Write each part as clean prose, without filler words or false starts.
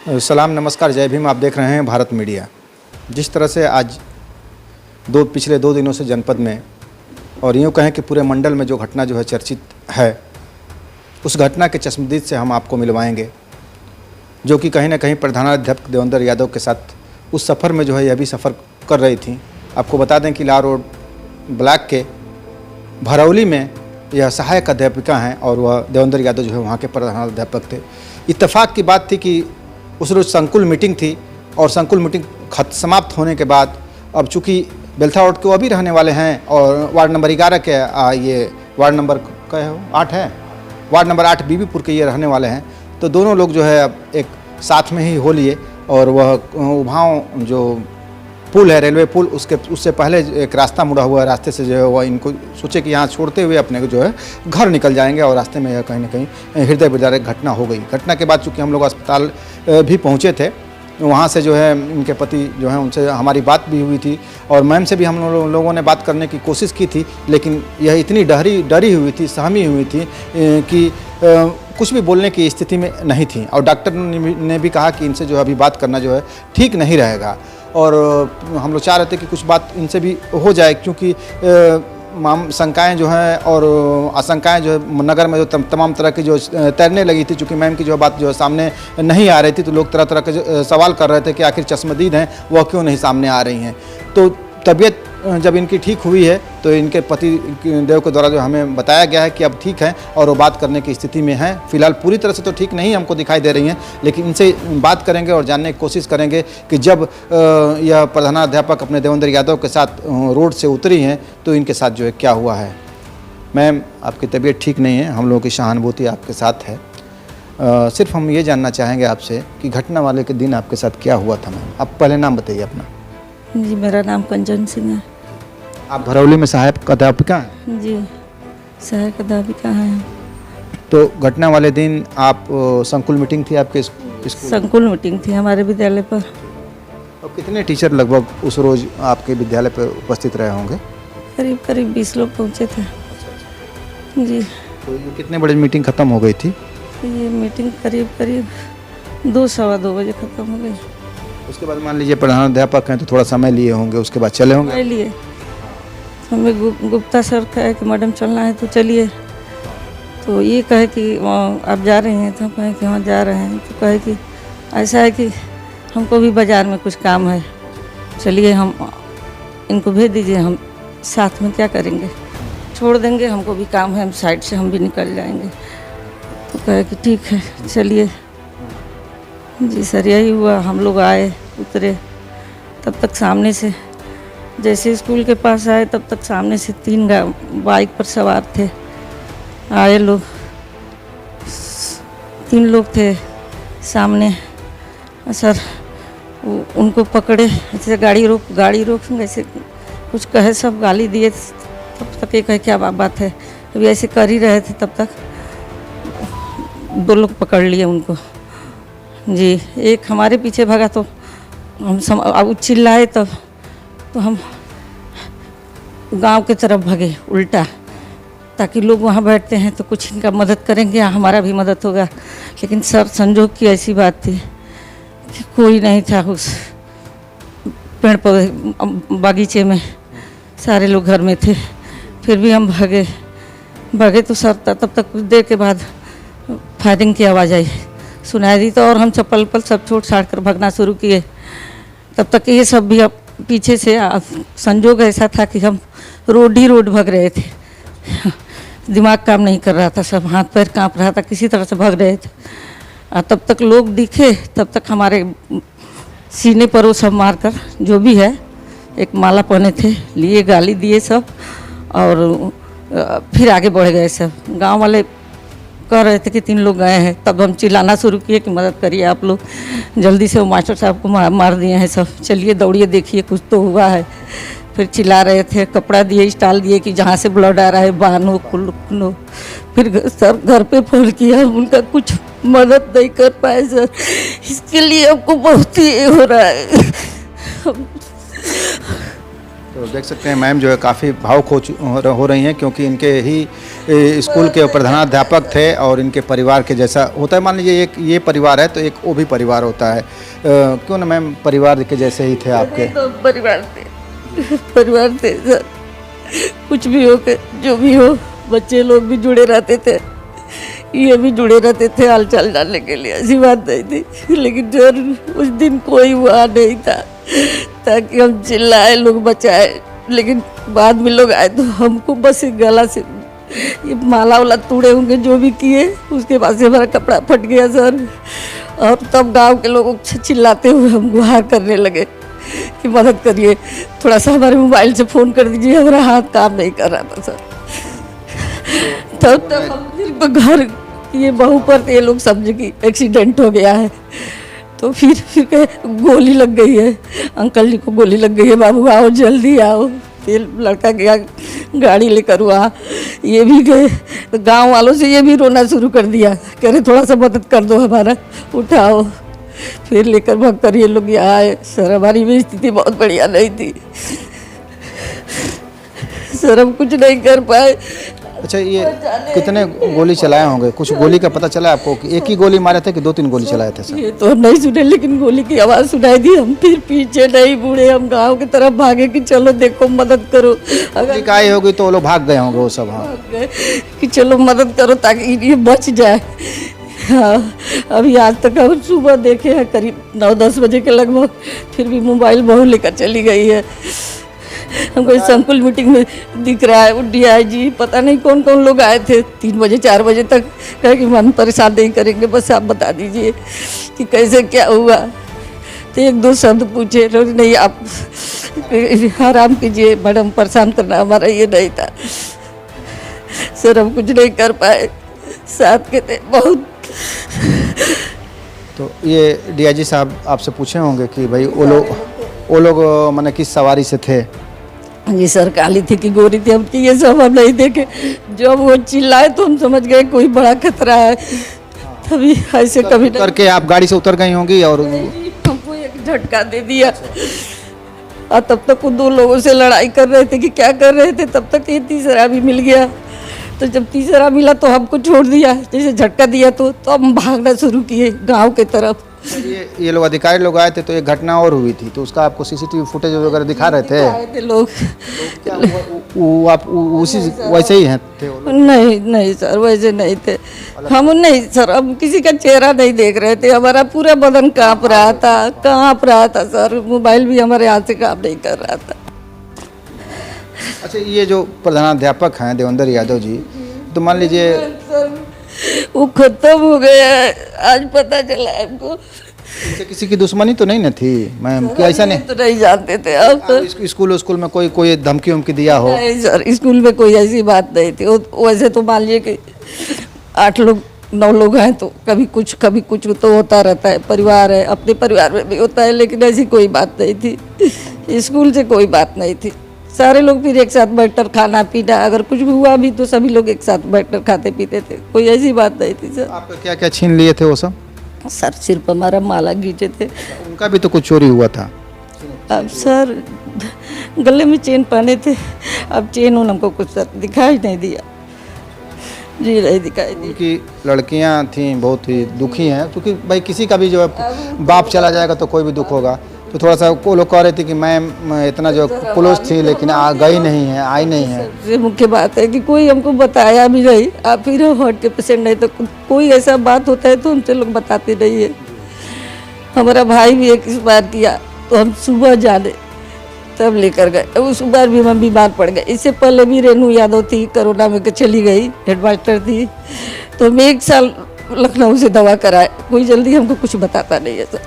सलाम, नमस्कार, जय भीम। आप देख रहे हैं भारत मीडिया। जिस तरह से आज पिछले 2 दिनों से जनपद में और यूँ कहें कि पूरे मंडल में जो घटना जो है चर्चित है, उस घटना के चश्मदीद से हम आपको मिलवाएंगे, जो कि कहीं ना कहीं प्रधानाध्यापक देवेंद्र यादव के साथ उस सफ़र में जो है यह भी सफ़र कर रही थी। आपको बता दें कि लाल रोड ब्लॉक के भरौली में यह सहायक अध्यापिका हैं और वह देवेंद्र यादव जो है वहाँ के प्रधानाध्यापक थे। इत्तेफाक की बात थी कि उस रोज़ संकुल मीटिंग थी और संकुल मीटिंग समाप्त होने के बाद अब चूँकि बेलथा वार्ड के वो भी रहने वाले हैं और वार्ड नंबर 11 के ये वार्ड नंबर 8 है, वार्ड नंबर 8 बीबीपुर के ये रहने वाले हैं। तो दोनों लोग जो है अब एक साथ में ही हो लिए और वह उभाव जो पुल है, रेलवे पुल, उससे पहले एक रास्ता मुड़ा हुआ है, रास्ते से जो है वह इनको सोचे कि यहाँ छोड़ते हुए अपने को जो है घर निकल जाएंगे और रास्ते में यह कहीं ना कहीं हृदय विदारक घटना हो गई। घटना के बाद चूँकि हम लोग अस्पताल भी पहुँचे थे, वहाँ से जो है इनके पति जो है उनसे हमारी बात भी हुई थी और मैम से भी हम लोगों ने बात करने की कोशिश की थी, लेकिन यह इतनी डरी हुई थी, सहमी हुई थी कि कुछ भी बोलने की स्थिति में नहीं थी। और डॉक्टर ने भी कहा कि इनसे जो है अभी बात करना जो है ठीक नहीं रहेगा और हम लोग चाह रहे थे कि कुछ बात इनसे भी हो जाए, क्योंकि शंकाएँ जो हैं और आशंकाएँ जो है नगर में जो तमाम तरह की जो तैरने लगी थी। चूँकि मैम की जो बात जो है सामने नहीं आ रही थी, तो लोग तरह तरह के सवाल कर रहे थे कि आखिर चश्मदीद हैं वह क्यों नहीं सामने आ रही हैं। तो तबीयत जब इनकी ठीक हुई है तो इनके पति देव के द्वारा जो हमें बताया गया है कि अब ठीक है और वो बात करने की स्थिति में है। फिलहाल पूरी तरह से तो ठीक नहीं हमको दिखाई दे रही हैं, लेकिन इनसे बात करेंगे और जानने की कोशिश करेंगे कि जब यह प्रधानाध्यापक अपने देवेंद्र यादव के साथ रोड से उतरी हैं तो इनके साथ जो है क्या हुआ है। मैम, आपकी तबीयत ठीक नहीं है, हम लोगों की सहानुभूति आपके साथ है। सिर्फ हम ये जानना चाहेंगे आपसे कि घटना वाले के दिन आपके साथ क्या हुआ था। मैम, आप पहले नाम बताइए अपना। जी, मेरा नाम कंचन सिंह है। आप भरौली में सहायक अध्यापिका हैं? जी, सहायक अध्यापिका हैं। तो घटना वाले दिन आप संकुल मीटिंग थी आपके स्कूल? संकुल मीटिंग थी हमारे विद्यालय पर। और कितने टीचर लगभग उस रोज़ आपके विद्यालय पर उपस्थित रहे होंगे? करीब 20 लोग पहुँचे थे। जी। तो ये कितने बजे मीटिंग ख़त्म हो गई थी? ये मीटिंग करीब 2 सवा 2 बजे ख़त्म हो गई। उसके बाद मान लीजिए प्रधानाध्यापक हैं तो थोड़ा समय लिए होंगे, उसके बाद चले होंगे? लिए हमें गुप्ता सर कहे कि मैडम चलना है तो चलिए। तो ये कहे कि आप जा रही हैं? तो कहे कि हाँ जा रहे हैं। तो कहे कि ऐसा है कि हमको भी बाज़ार में कुछ काम है, चलिए हम इनको भेज दीजिए, हम साथ में क्या करेंगे, छोड़ देंगे, हमको भी काम है, हम साइड से हम भी निकल जाएंगे। तो कहे कि ठीक है चलिए। जी सर, यही हुआ। हम लोग आए, उतरे, तब तक सामने से जैसे स्कूल के पास आए तब तक सामने से 3 बाइक पर सवार थे, आए लोग, 3 लोग थे सामने। सर उनको पकड़े, ऐसे गाड़ी रोक ऐसे कुछ कहे, सब गाली दिए। तब तक ये कहे क्या बात है, अभी ऐसे कर ही रहे थे, तब तक 2 लोग पकड़ लिए उनको। जी, एक हमारे पीछे भागा तो हम चिल्लाए, तब तो हम गांव की तरफ भागे उल्टा, ताकि लोग वहाँ बैठते हैं तो कुछ इनका मदद करेंगे, हमारा भी मदद होगा। लेकिन सर संजोग की ऐसी बात थी कि कोई नहीं था उस पेड़ पौधे बागीचे में, सारे लोग घर में थे। फिर भी हम भागे तो सर तब तक कुछ देर के बाद फायरिंग की आवाज़ आई, सुनाई दी, तो और हम चप्पल सब छोड़ छाड़ कर भागना शुरू किए। तब तक ये सब भी अब पीछे से संजोग ऐसा था कि हम रोड भाग रहे थे, दिमाग काम नहीं कर रहा था, सब हाथ पैर कांप रहा था, किसी तरह से भाग रहे थे। तब तक लोग दिखे, तब तक हमारे सीने पर वो सब मारकर जो भी है, एक माला पहने थे, लिए, गाली दिए सब, और फिर आगे बढ़ गए सब। गांव वाले कह रहे थे कि 3 लोग गए हैं, तब हम चिल्लाना शुरू किए कि मदद करिए आप लोग, जल्दी से वो मास्टर साहब को मार दिए हैं सब, चलिए दौड़िए देखिए कुछ तो हुआ है। फिर चिल्ला रहे थे, कपड़ा दिए, स्टाल दिए कि जहाँ से ब्लड आ रहा है बांधो, खुलो। फिर सर घर पे फोन किया, उनका कुछ मदद नहीं कर पाए सर, इसके लिए हमको बहुत ही हो रहा है। तो देख सकते हैं मैम जो है काफ़ी भावुक हो रही हैं, क्योंकि इनके ही स्कूल के प्रधानाध्यापक थे और इनके परिवार के जैसा होता है। मान लीजिए एक ये परिवार है तो एक वो भी परिवार होता है, क्यों ना मैम परिवार के जैसे ही थे आपके? तो परिवार थे सर, कुछ भी हो के जो भी हो, बच्चे लोग भी जुड़े रहते थे, ये भी जुड़े रहते थे हाल चाल जानने के लिए, ऐसी बात नहीं थी। लेकिन जब उस दिन कोई वहाँ नहीं था ताकि हम चिल्लाए, लोग बचाए, लेकिन बाद में लोग आए तो हमको बस एक गला से ये माला वाला तोड़े होंगे जो भी किए, उसके बाद से हमारा कपड़ा फट गया सर। और तब गांव के लोग चिल्लाते हुए हम गुहार करने लगे कि मदद करिए, थोड़ा सा हमारे मोबाइल से फ़ोन कर दीजिए, हमारा हाथ काम नहीं कर रहा था सर। तब तक हम सिर्फ घर ये बहू पर ये लोग समझे कि एक्सीडेंट हो गया है, तो फिर कहे गोली लग गई है, अंकल जी को गोली लग गई है, बाबू आओ जल्दी आओ। फिर लड़का गया गाड़ी लेकर वहाँ, ये भी गए तो गांव वालों से ये भी रोना शुरू कर दिया, कह रहे थोड़ा सा मदद कर दो हमारा, उठाओ। फिर लेकर भागकर ये लोग यहाँ आए सर। हमारी भी स्थिति बहुत बढ़िया नहीं थी सर, हम कुछ नहीं कर पाए। अच्छा, ये कितने गोली चलाए होंगे? कुछ गोली का पता चला आपको कि एक ही गोली मारे थे कि 2-3 गोली चलाए थे सर? ये तो हम नहीं सुने, लेकिन गोली की आवाज़ सुनाई दी। हम फिर पीछे नहीं मुड़े, हम गांव की तरफ भागे कि चलो देखो मदद करो। अगर काय होगी तो वो लोग भाग गए होंगे वो सब। हाँ, भाग गए कि चलो मदद करो ताकि ये बच जाए। हाँ, अभी आज तक हम सुबह देखे हैं करीब 9-10 बजे के लगभग, फिर भी मोबाइल बहू लेकर चली गई है। हमको संकुल मीटिंग में दिख रहा है, वो DIG पता नहीं कौन कौन लोग आए थे 3 बजे 4 बजे तक, कहे कि हम परेशान नहीं करेंगे, बस आप बता दीजिए कि कैसे क्या हुआ। तो 1-2 शब्द पूछे, नहीं आप आराम कीजिए मैडम, परेशान करना हमारा ये नहीं था सर। हम कुछ नहीं कर पाए, साथ के थे बहुत। तो ये DIG साहब आपसे पूछे होंगे कि भाई वो लोग माने किस सवारी से थे? जी सर, काली थी कि गोरी थी, हम ये सब हम नहीं देखे। जब वो चिल्लाए तो हम समझ गए कोई बड़ा खतरा है, तभी ऐसे कभी करके आप गाड़ी से उतर गई होंगी और हमको एक झटका दे दिया। और तब तक वो 2 लोगों से लड़ाई कर रहे थे कि क्या कर रहे थे, तब तक ये तीसरा भी मिल गया। तो जब तीसरा मिला तो हमको छोड़ दिया, जैसे झटका दिया तो हम भागना शुरू किए गांव के तरफ। ये लोग अधिकारी लोग आए थे तो एक घटना और हुई थी, तो उसका आपको CCTV फुटेज वगैरह दिखा रहे थे? आए थे लोग। वो आप उसी वैसे ही हैं थे वो लोग? नहीं सर, वैसे नहीं थे हम। नहीं सर, हम किसी का चेहरा नहीं देख रहे थे, हमारा पूरा बदन कांप रहा था सर। मोबाइल भी हमारे हाथ से काम नहीं कर रहा था। अच्छा, ये जो प्रधानाध्यापक हैं देवेंद्र यादव जी, तो मान लीजिए सर वो खत्म हो गया है, आज पता चला हमको। इनसे किसी की दुश्मनी तो नहीं न थी मैम? कि ऐसा नहीं तो नहीं जानते थे अब तो। स्कूल में कोई धमकी उमकी दिया हो? नहीं सर, स्कूल में कोई ऐसी बात नहीं थी। वैसे तो मान लीजिए कि 8 लोग 9 लोग हैं तो कभी कुछ तो होता रहता है, परिवार है, अपने परिवार में भी होता है, लेकिन ऐसी कोई बात नहीं थी। स्कूल से कोई बात नहीं थी, सारे लोग फिर एक साथ बैठकर खाना पीना, अगर कुछ भी हुआ भी तो सभी लोग एक साथ बैठकर खाते पीते थे, कोई ऐसी बात नहीं थी सर। आपका क्या क्या छीन लिए थे वो सब? सर सिर्फ हमारा माला खींचे थे। उनका भी तो कुछ चोरी हुआ था? अब सर गले में चेन पहने थे, अब चेन हमको कुछ सर दिखाई नहीं दिया जी, नहीं दिखाई दी। उनकी लड़कियां थीं बहुत ही दुखी हैं, क्योंकि भाई किसी का भी जो है बाप चला जाएगा तो कोई भी दुख होगा। तो थोड़ा सा वो लोग कह रहे थे कि मैम इतना जो क्लोज थी लेकिन आई नहीं है। सबसे मुख्य बात है कि कोई हमको बताया भी नहीं। आप फिर हार्ट के पेशेंट नहीं तो कोई ऐसा बात होता है तो हमसे लोग बताते नहीं है। हमारा भाई भी एक बार किया तो हम सुबह जाने तब लेकर गए, उस बार भी हम बीमार पड़ गए। इससे पहले भी रेणु यादव थी, कोरोना में चली गई, हेडमास्टर थी, तो हम 1 साल लखनऊ से दवा कराए, कोई जल्दी हमको कुछ बताता नहीं है सर।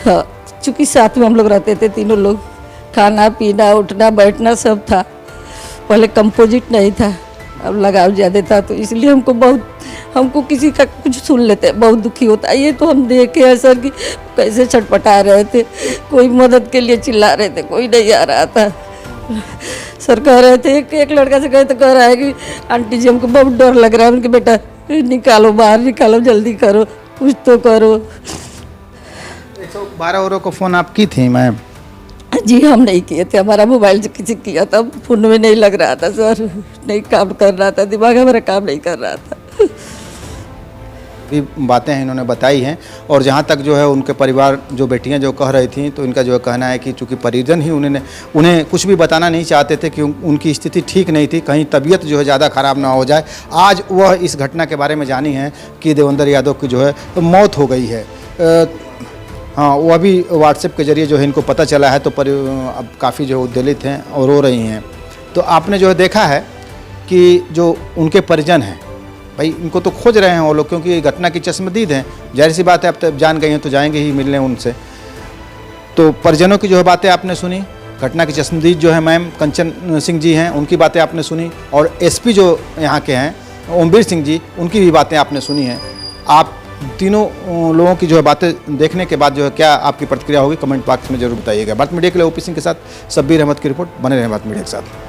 हाँ, चूँकि साथ में हम लोग रहते थे, तीनों लोग, खाना पीना उठना बैठना सब था। पहले कंपोजिट नहीं था, अब लगाव ज़्यादा था, तो इसलिए हमको किसी का कुछ सुन लेते बहुत दुखी होता है। ये तो हम देखे हैं सर कि कैसे छटपटा रहे थे, कोई मदद के लिए चिल्ला रहे थे, कोई नहीं आ रहा था। सर कह रहे थे, एक लड़का से कहे तो कह रहा है कि आंटी जी हमको बहुत डर लग रहा है, उनके बेटा निकालो बाहर, निकालो जल्दी करो, कुछ तो करो। 112 औरों को फ़ोन आप की थी मैम? जी हम नहीं किए थे, हमारा मोबाइल से किसी किया था, फोन में नहीं लग रहा था सर, नहीं काम कर रहा था, दिमाग हमारा काम नहीं कर रहा था। भी बातें हैं इन्होंने बताई हैं। और जहाँ तक जो है उनके परिवार जो बेटियां जो कह रही थी, तो इनका जो है कहना है कि चूँकि परिजन ही उन्हें कुछ भी बताना नहीं चाहते थे कि उनकी स्थिति ठीक नहीं थी, कहीं तबीयत जो है ज़्यादा ख़राब ना हो जाए। आज वह इस घटना के बारे में जानी है कि देवेंद्र यादव की जो है मौत हो गई है। हाँ, वो अभी व्हाट्सएप के ज़रिए जो है इनको पता चला है, तो अब काफ़ी जो उद्वेलित हैं और रो रही हैं। तो आपने जो है देखा है कि जो उनके परिजन हैं भाई, इनको तो खोज रहे हैं वो लोग, क्योंकि घटना की चश्मदीद हैं। जाहिर सी बात है, अब तक जान गई हैं तो जाएंगे ही मिलने उनसे। तो परिजनों की जो है बातें आपने सुनी, घटना की चश्मदीद जो है मैम कंचन सिंह जी हैं, उनकी बातें आपने सुनी, और एसपी जो यहाँ के हैं ओमवीर सिंह जी, उनकी भी बातें आपने सुनी हैं। आप तीनों लोगों की जो है बातें देखने के बाद जो है क्या आपकी प्रतिक्रिया होगी, कमेंट बॉक्स में जरूर बताइएगा। भारत मीडिया के लिए ओपी सिंह के साथ शब्बीर अहमद की रिपोर्ट। बने रहें भारत मीडिया के साथ।